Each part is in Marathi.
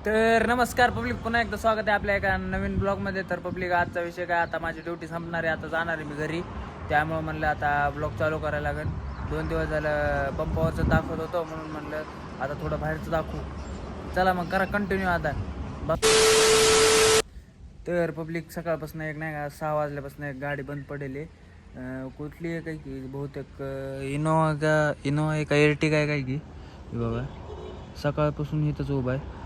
तर नमस्कार पब्लिक, पुन्हा एकदा स्वागत आहे आपल्या एका नवीन ब्लॉगमध्ये. तर पब्लिक, आजचा विषय काय, आता माझी ड्युटी संपणार आहे, आता जाणार आहे मी घरी. त्यामुळं म्हणलं आता ब्लॉग चालू करायला लागेल. 2 दिवस झालं पंपावरचं दाखवत होतो, म्हणून म्हणलं आता थोडं बाहेरचं दाखवू. चला मग करा कंटिन्यू आता. तर पब्लिक, सकाळपासून एक नाही का 6 वाजल्यापासून एक गाडी बंद पडेल आहे. कुठली आहे काय की, बहुतेक इनोवा आहे का एर्टिगा आहे काय की बाबा. सकाळपासून इथंच उभा आहे.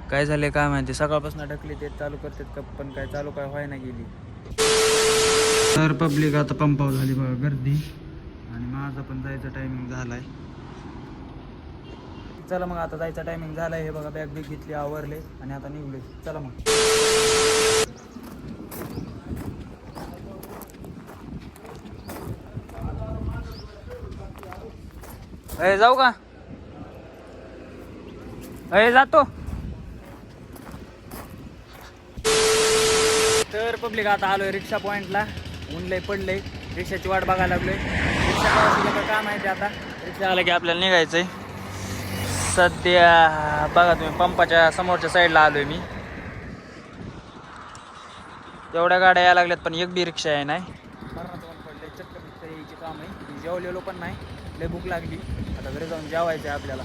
काय झाले काय माहिती, सकाळपासून ढकली ते चालू करतात का, पण काय चालू काय व्हाय ना गेली. तर पब्लिक, आता पंपावर झाली बघा गर्दी, आणि माझा पण जायचा टायमिंग झालाय. चला मग, आता जायचा टायमिंग झालाय. हे बघा, बॅग बिग घेतली, आवरले, आणि आता निघले. चला मग. अरे जाऊ का? अरे जातो. तर पब्लिक, आता आलोय रिक्षा पॉइंटला. ऊन लय पडलंय, रिक्षाची वाट बघायला लागलोय. रिक्षा काय माहिती, आता रिक्षा आला की आपल्याला निघायचंय. सध्या बघा तुम्ही, पंपाच्या समोरच्या साईडला आलोय मी. एवढ्या गाड्या यायला लागल्यात, पण एक बी रिक्षा आहे नाही. पडले चक्कर रिक्षा यायची काम आहे. जेवलेलो पण नाही, लय भूक लागली. आता घरी जाऊन जेवायचं आहे आपल्याला.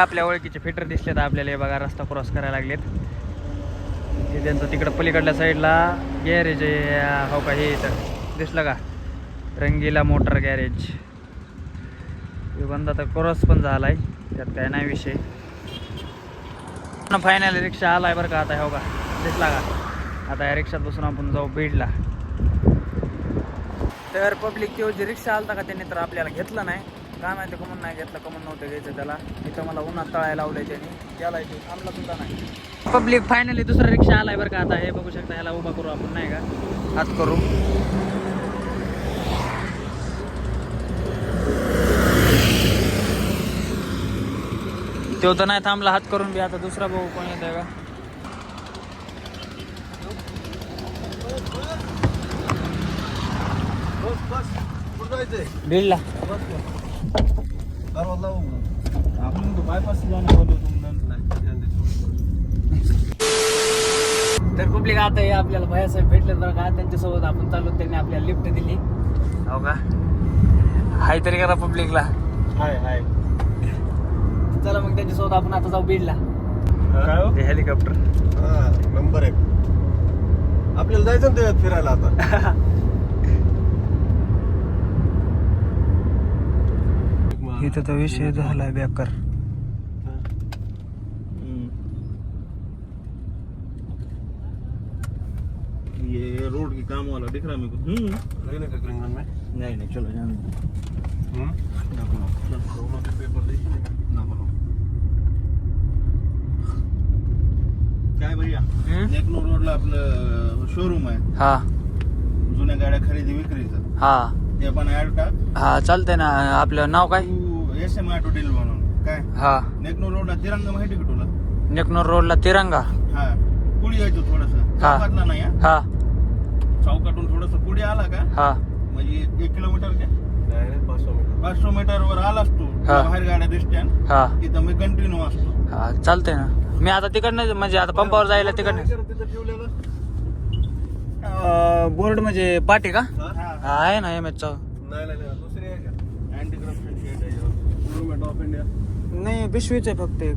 आपल्या ओळखीचे फिटर दिसलेत आपल्याला. हे बघा, रस्ता क्रॉस करायला लागलेत. हे त्यांचं तिकडं पलीकडल्या साईडला गॅरेज आहे. हो का, हे इथं दिसलं का, रंगीला मोटर गॅरेज. हे बंद आता क्रॉस पण झालाय, त्यात काय नाही विषय. फायनली रिक्षा आलाय बरं का. आता हो का, दिसला का. आता या रिक्षात बसून आपण जाऊ बीडला. तर पब्लिक, तो जे रिक्षा आलता का त्यांनी तर आपल्याला घेतलं नाही. काय माहिती कमून नाही घेतलं, कमून नव्हतं घ्यायचं त्याला. इथं मला उन्हात तळायला लावलंय त्यांनी, त्याला इथे थांबला सुद्धा नाही. पब्लिक, फायनली दुसरा रिक्षा आलाय बरं का. आता हे बघू शकता, ह्याला उभा करू आपण नाही का, हात करू. तो तर नाही थांबला हात करून बी. आता दुसरा बघू कोण येत आहे का. बीडला तर पब्लिक, आता हे आपल्याला भैयासाहेब भेटले बरं का. त्यांच्यासोबत आपण चालू, त्यांनी आपल्याला लिफ्ट दिली. हो का, हाय तरी करा पब्लिकला. हाय हाय. चला मग, त्यांच्यासोबत आपण आता जाऊ बीडला. काय हेलिकॉप्टर नंबर 1. आपल्याला जायचं ना त्याच्यात फिरायला आता. इथं तर विषय झालाय बेकार. ये रोड की काम वाला दिख रहा है मेरे को. लेने का करेंगे में. नहीं चलो जाने. दोनों के पेपर देखिए ना बोलो. काय भैया, नेकनूर रोडला आपलं शोरूम आहे. हा जुन्या गाड्या खरेदी विक्रीचं. हा ते आपण ऍड टाक. हा चालतंय ना. आपलं नाव काय? SM ऑटो डील म्हणून. काय हा, नेकनूर रोडला तिरंगा माहिती का तुला? नेकनूर रोडला तिरंगा. हा, पुढे यायचं थोडस. चौकातला नाही हा. हा चौकातून थोडस पुढे आला का, हा म्हणजे 1 किलोमीटर काय 500 मीटर वर आलास तू, बाहेर गाड्या दिसत्या. हा तिथं मी कंटिन्यू असतो. हा चालतंय ना. मी आता तिकडनं, म्हणजे आता पंपावर जायला तिकडनं. तिथं ठेवलेलं बोर्ड म्हणजे पाटी का? हा. आहे ना MS चा. नाही दुसरी आहे का? अँटी करप्शन शेड आहे गव्हर्नमेंट ऑफ इंडिया. नाही, पिशवीच आहे फक्त एक.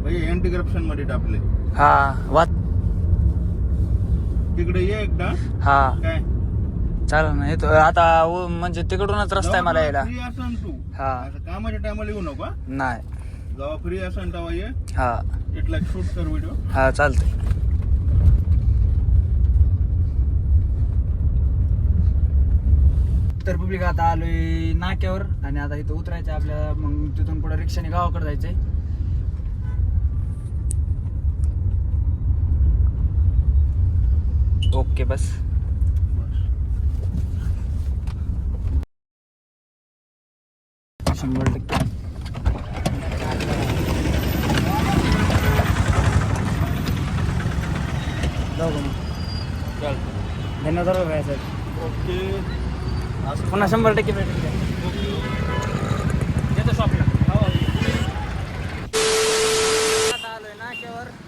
भाई अँटी करप्शन मध्ये टाकले. हा वाच. तिकडे ये एकदा. हा काय चालेल ना. येतो आता. म्हणजे तिकडूनच रस्ता आहे मला यायला. फ्री असन तू. हा. असं कामाच्या टायमाला येऊ नको. नाही. जेव्हा फ्री असन तेव्हा ये. हा इथला शूट कर व्हिडिओ. हा चालतंय. तर पब्लिक, आता आलोय नाक्यावर, आणि आता इथं उतरायचं आपल्याला. मग तिथून पुढे रिक्षाने गावाकडे जायचंय. ओके बस. शंभर टक्के. जाऊ का मग? धन्यवाद भाई साहेब. ओके. पुन्हा 100% भेटेल. येतो शॉपला.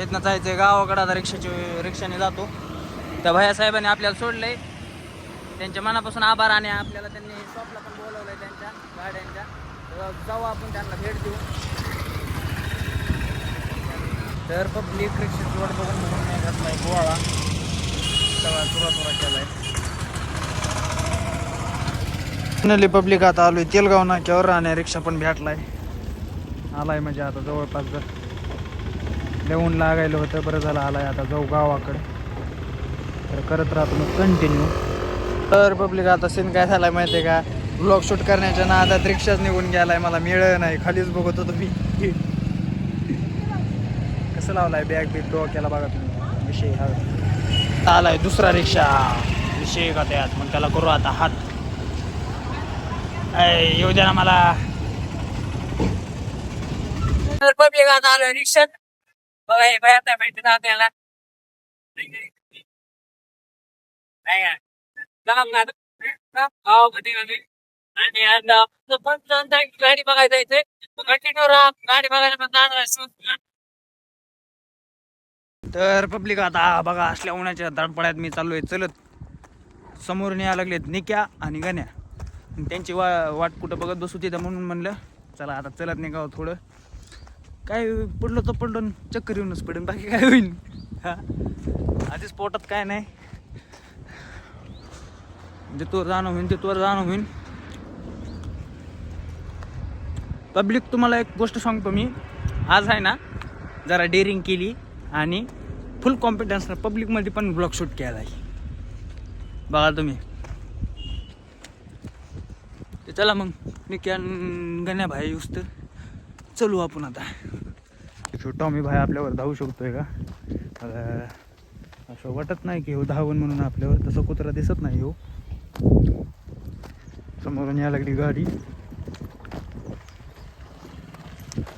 तिथनं जायचं गावाकडे. आता रिक्षाने जातो. त्या भैयासाहेबांनी आपल्याला सोडलंय, त्यांच्या मनापासून आभार. आणि आपल्याला त्यांनी शॉपला पण बोलवलंय त्यांच्या गाड्यांच्या. जाऊ आपण त्यांना भेट देऊ. तर पब्लिक रिक्षाची वाट बघून नाही घातलाय गोवाळा सगळा चुरा केलाय. फायनली पब्लिक आता आलोय तेलगाव नाक्यावर आणि रिक्षा पण भेटलाय. आलाय म्हणजे आता जवळपास जर देऊन लागायला होतं, बरं झालं आलाय. आता जाऊ गावाकडे. तर करत राहतो मग कंटिन्यू. तर पब्लिक आता सीन काय झालाय माहिती आहे का, ब्लॉग शूट करण्याच्या नादात रिक्षाच निघून गेलाय. मला मिळलं नाही, खालीच बघत होतो मी. कसं लावलाय बॅग बिग डोक्याला बघा तुम्ही. विषय हा आलाय दुसरा रिक्षा विषय का त्यात, मग त्याला करू आता हात. येऊ द्या ना मला. पब्लिक आता आलोय रिक्षात. बघा हे बाहेर नाही भेटत आपल्याला. गाडी बघायला जायचंय. कंटिन्यू राहा, गाडी बघायला पण जाणार. तर पब्लिक आता बघा असल्या उन्हाच्या धडपड्यात मी चाललोय चलत. समोरून यायला लागलेत निक्या आणि गण्या. त्यांची वाट कुठं बघत बसू तिथं, म्हणून म्हणलं चला आता चलत निघावं थोडं. काय पडलो तर पडलो, चक्कर येऊनच पडेल, बाकी काय होईल. हा आधीच पोटात काय नाही, जिथवर जाणं होईन तिथवर जाणं होईन. पब्लिक तुम्हाला एक गोष्ट सांगतो मी, आज आहे ना जरा डेअरिंग केली आणि फुल कॉन्फिडन्सनं पब्लिकमध्ये पण ब्लॉग शूट केला आहे. बघा तुम्ही. ते चला मग निक्या गण्या भाई उस्त चलू आपण आता. टॉमी भाई आपल्यावर धावू शकतोय का, असं वाटत नाही की हो धावून म्हणून आपल्यावर. तसं कुत्रा दिसत नाही हो. समोरून यायला लागली गाडी.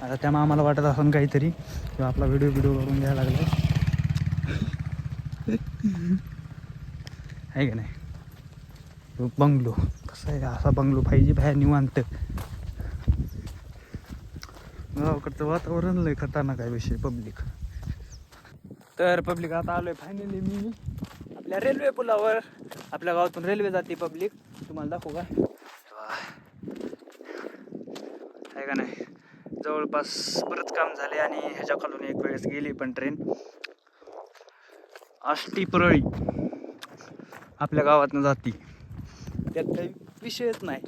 आता त्यामुळे आम्हाला वाटत असं काहीतरी किंवा आपला व्हिडिओ करून घ्यायला लागला आहे का नाही. तो बंगलो कसा आहे, असा बंगलो पाहिजे बाहेर निवांत. गावाकडचं वातावरण लय खतरनाक आहे विषय पब्लिक. तर पब्लिक आता आलोय फायनली मी आपल्या रेल्वे पुलावर. आपल्या गावातून रेल्वे जाते पब्लिक, तुम्हाला दाखवू का आहे का नाही. जवळपास बरंच काम झाले आणि ह्याच्या खालून एक वेळेस गेली पण ट्रेन. आष्टी परळी आपल्या गावातनं जाती, त्यात काही विषयच नाही.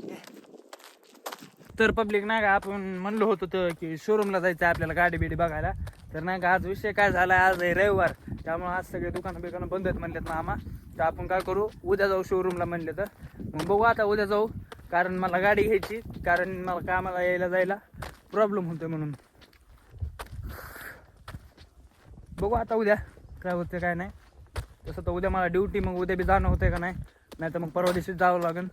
तर पब्लिक नाही का आपण म्हणलो होतो तर की शोरूमला जायचं आहे आपल्याला गाडी बिडी बघायला. तर नाही का आज विषय काय झाला, आज आहे रविवार, त्यामुळे आज सगळे दुकानं बंद आहेत म्हणलेत ना आम्हा. तर आपण काय करू, उद्या जाऊ शोरूमला म्हणले. तर मग बघू आता उद्या जाऊ, कारण मला गाडी घ्यायची, कारण मला कामाला यायला जायला प्रॉब्लेम होतोय म्हणून. बघू आता उद्या काय होतं काय नाही. तसं तर उद्या मला ड्युटी, मग उद्या बी जाणं होतंय का नाही, नाही तर मग परवा दिवशी जावं लागेल.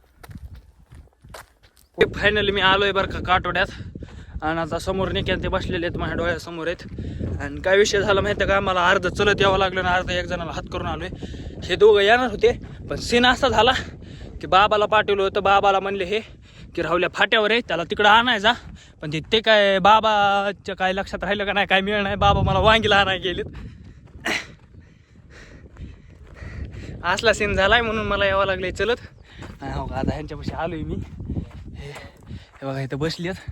फायनली मी आलोय बरं का काटोड्यात. आणि आता समोर निक्यान ते बसलेले आहेत, माझ्या डोळ्यासमोर आहेत. आणि काय विषय झाला माहिती आहे का, मला अर्ध चलत यावं लागलं आणि अर्ध एक जणाला हात करून आलोय. हे दोघं येणार होते पण सीन असा झाला की बाबाला पाठवलं होतं. बाबाला म्हणले हे की राहुल्या फाट्यावर आहे, त्याला तिकडं आणायचा. पण ते काय बाबाच्या काय लक्षात राहिलं का नाही काय मिळणार नाही. बाबा मला वांगीला आणायला गेलेत. असला सीन झालाय म्हणून मला यावं लागलंय चलत. हो का आता ह्यांच्यापाशी आलोय मी. हे बघा इथं बसली आहेत.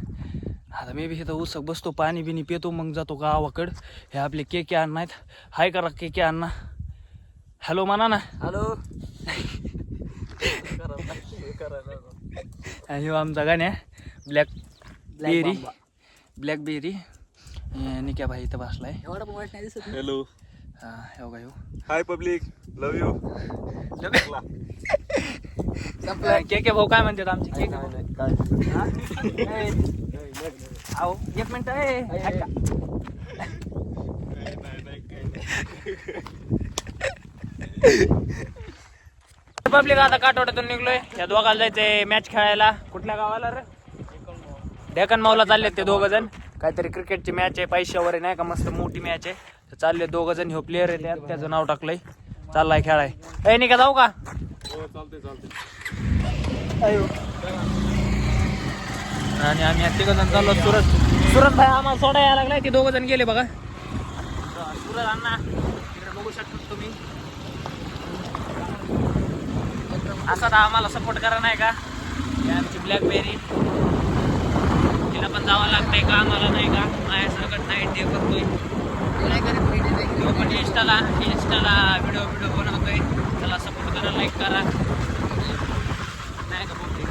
आता मी बी इथं उसक बसतो, पाणी बिनी पितो, मग जातो गावाकडं. हे आपले केके अण्णा आहेत. हाय करा केके अण्णा. हॅलो म्हणा ना. हॅलो. आणि हो आमचा गाण्या ब्लॅकबेरी निक्या भाई इथं बसलाय. एवढा पण वाईट नाही दिसत. हॅलो. हा हो का. हाय पब्लिक, लव यू. केके भाऊ काय म्हणतात आमचे केके भाऊ. आओ एक मिनिट पब्लिक. आता काटोड्यातून निघलोय. या दोघाला जायचंय मॅच खेळायला. कुठल्या गावाला रे, डेकन माऊला चाललेत ते दोघं जण. काहीतरी क्रिकेटची मॅच आहे, पैशावर नाही का, मस्त मोठी मॅच आहे. तर चालले दोघं जण. ह्यो प्लेअर आहे त्याचं नाव टाकलंय, चाललाय खेळाय. ए नाही का जाऊ का. आणि आम्ही तिघ जण चाललो सुरत भाई आम्हाला सोडा यायला लागलाय. ते दोघं जण गेले बघा. सूरज अण्णा इकडे बघू शकता तुम्ही. असा तर आम्हाला सपोर्ट करा नाही का. ही आमची ब्लॅकबेरी, तिला पण जावं लागतंय का आम्हाला नाही का. माझ्या सगळं नाईट डे करतोय. तो पण इंस्टाला व्हिडिओ बनवतोय. त्याला सपोर्ट करा, लाईक करा नाही का. पब्लिक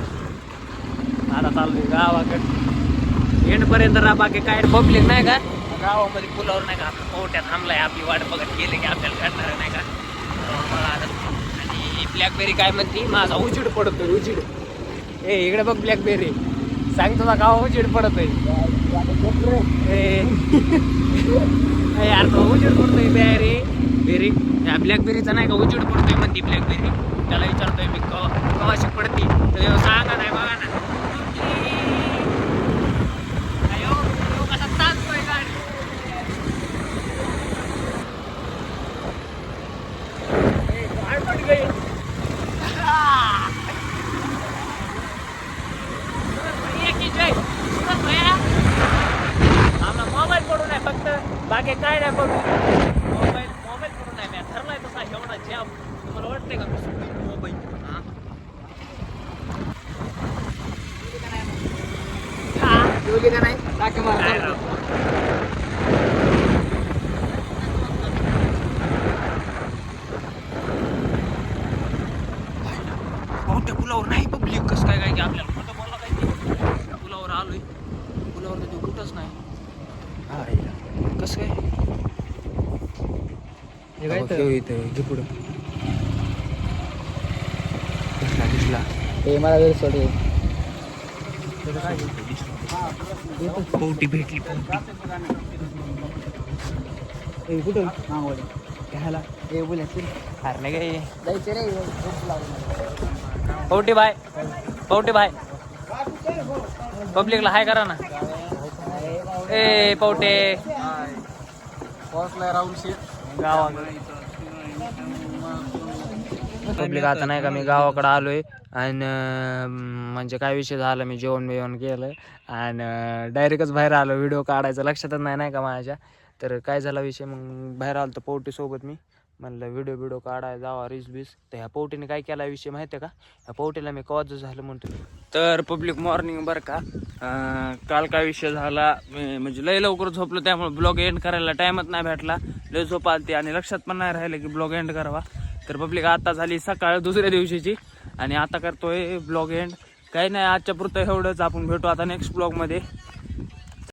आता चालू आहे गावाकडे एंडपर्यंत राहा. बाकी काय पब्लिक नाही का गावामध्ये पुलावर नाही का. आपल्या पोहट्या थांबलाय आपली वाट बघत गेले की आपल्याला काढणार नाही का. आणि ब्लॅकबेरी काय म्हणते, माझा उजीड पडतोय उजीड. ए इकडे बघ ब्लॅकबेरी, सांग तुझा गाव उजीड पडतोय. यार तो उजीड पडतोय बेरी या ब्लॅकबेरीचा नाही का उजीड पडतोय म्हणते ब्लॅकबेरी. त्याला विचारतोय मी कवाशी पडती तर सांगा नाही बघा ना. कसा ताणतोय गाडी. आम्हाला मोबाईल पडू नाही फक्त, बाकी काय नाही पडू. मोबाईल पडू नाही. मी ठरलाय तसा एवढा जॅम. तुम्हाला वाटतंय का मोबाईल जेवली का नाही टाके मार. त्या पुलावर नाही पब्लिक. कसं काय की आपल्याला कुठं बोलला काय ते. पुलावर आलोय, पुलावर तर कुठंच नाही. कसं काय पुढं दिसला. हे मला वेळ सोडे पोटी भेटली. कुठं घ्यायला हे बोलायचं अरे नाही काय जायचं रे. पौटी बाय पब्लिकला हाय करा ना. ए पौटे राहुल गावाकडे पब्लिक आता नाही का. मी गावाकडे आलोय आणि म्हणजे काय विषय झाला, मी जेवण केलं आणि डायरेक्टच बाहेर आलो. व्हिडिओ काढायचं लक्षातच नाही का माझ्या. तर काय झाला विषय, मग बाहेर आलो तर पौटीसोबत मी म्हणलं व्हिडिओ काढायला जावा रील्स बीस. तर ह्या पौटीने काय केला विषय माहिती आहे का. ह्या पौटीला मी कवाच झालं म्हणतो. तर पब्लिक मॉर्निंग बरं का. काल काय विषय झाला, मी म्हणजे लय लवकर झोपलो त्यामुळे ब्लॉग एंड करायला टाईमच नाही भेटला. लय झोप आलती आणि लक्षात पण नाही राहिलं की ब्लॉग एंड करावा. तर पब्लिक आता झाली सकाळ दुसऱ्या दिवशीची आणि आता करतोय ब्लॉग एंड. काही नाही आजच्या पुरतं एवढंच. आपण भेटू आता नेक्स्ट ब्लॉगमध्ये.